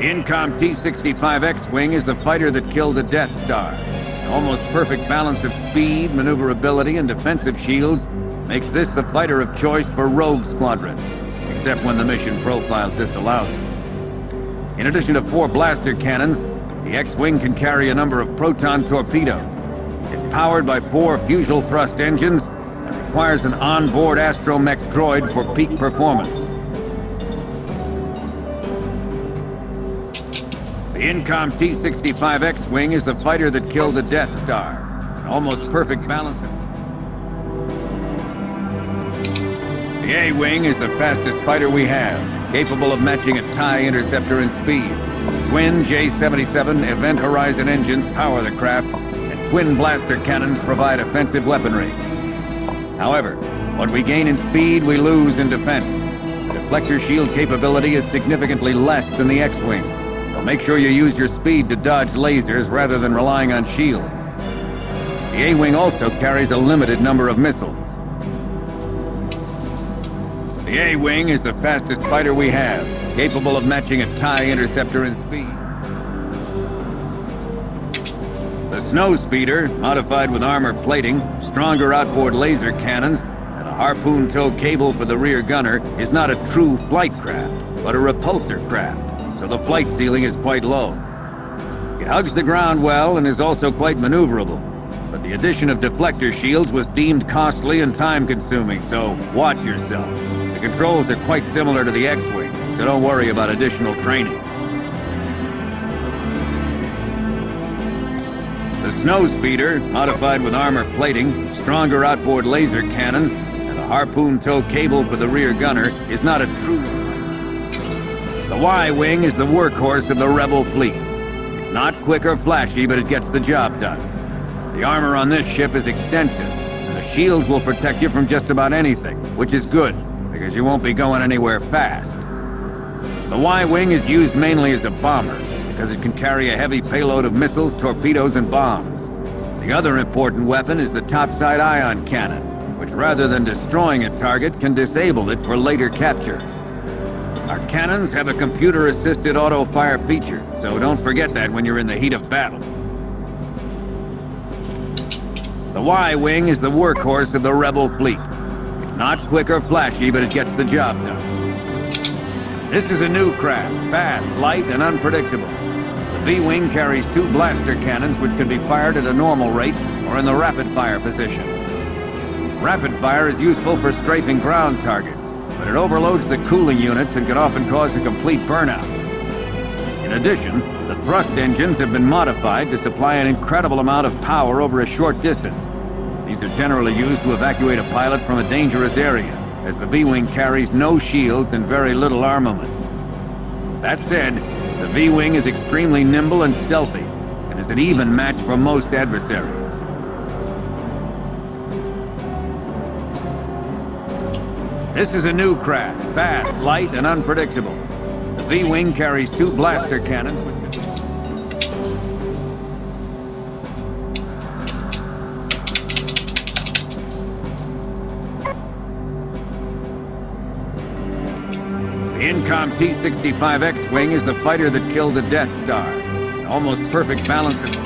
The Incom T-65 X-Wing is the fighter that killed the Death Star. An almost perfect balance of speed, maneuverability, and defensive shields makes this the fighter of choice for Rogue Squadron, except when the mission profile disallows it. In addition to 4 blaster cannons, the X-Wing can carry a number of proton torpedoes. It's powered by 4 fusible thrust engines and requires an onboard astromech droid for peak performance. The Incom T-65 X-Wing is the fighter that killed the Death Star. An almost perfect balance of... The A-Wing is the fastest fighter we have, capable of matching a TIE interceptor in speed. Twin J-77 Event Horizon engines power the craft, and twin blaster cannons provide offensive weaponry. However, what we gain in speed, we lose in defense. Deflector shield capability is significantly less than the X-Wing. So make sure you use your speed to dodge lasers rather than relying on shields. The A-Wing also carries a limited number of missiles. The A-Wing is the fastest fighter we have, capable of matching a TIE interceptor in speed. The Snow Speeder, modified with armor plating, stronger outboard laser cannons, and a harpoon tow cable for the rear gunner, is not a true flight craft, but a repulsor craft, so the flight ceiling is quite low. It hugs the ground well and is also quite maneuverable, but the addition of deflector shields was deemed costly and time-consuming, so watch yourself. The controls are quite similar to the X-Wing, so don't worry about additional training. The Snow Speeder, modified with armor plating, stronger outboard laser cannons, and a harpoon tow cable for the rear gunner, is not a true... The Y-Wing is the workhorse of the Rebel fleet. It's not quick or flashy, but it gets the job done. The armor on this ship is extensive, and the shields will protect you from just about anything, which is good, because you won't be going anywhere fast. The Y-Wing is used mainly as a bomber, because it can carry a heavy payload of missiles, torpedoes, and bombs. The other important weapon is the topside ion cannon, which rather than destroying a target, can disable it for later capture. Our cannons have a computer-assisted auto-fire feature, so don't forget that when you're in the heat of battle. The Y-Wing is the workhorse of the Rebel fleet. It's not quick or flashy, but it gets the job done. This is a new craft, fast, light, and unpredictable. The V-Wing carries 2 blaster cannons which can be fired at a normal rate or in the rapid-fire position. Rapid-fire is useful for strafing ground targets, but it overloads the cooling units and can often cause a complete burnout. In addition, the thrust engines have been modified to supply an incredible amount of power over a short distance. These are generally used to evacuate a pilot from a dangerous area, as the V-Wing carries no shields and very little armament. That said, the V-Wing is extremely nimble and stealthy, and is an even match for most adversaries. This is a new craft, fast, light, and unpredictable. The V-Wing carries 2 blaster cannons. The Incom T-65 X-Wing is the fighter that killed the Death Star. An almost perfect balance of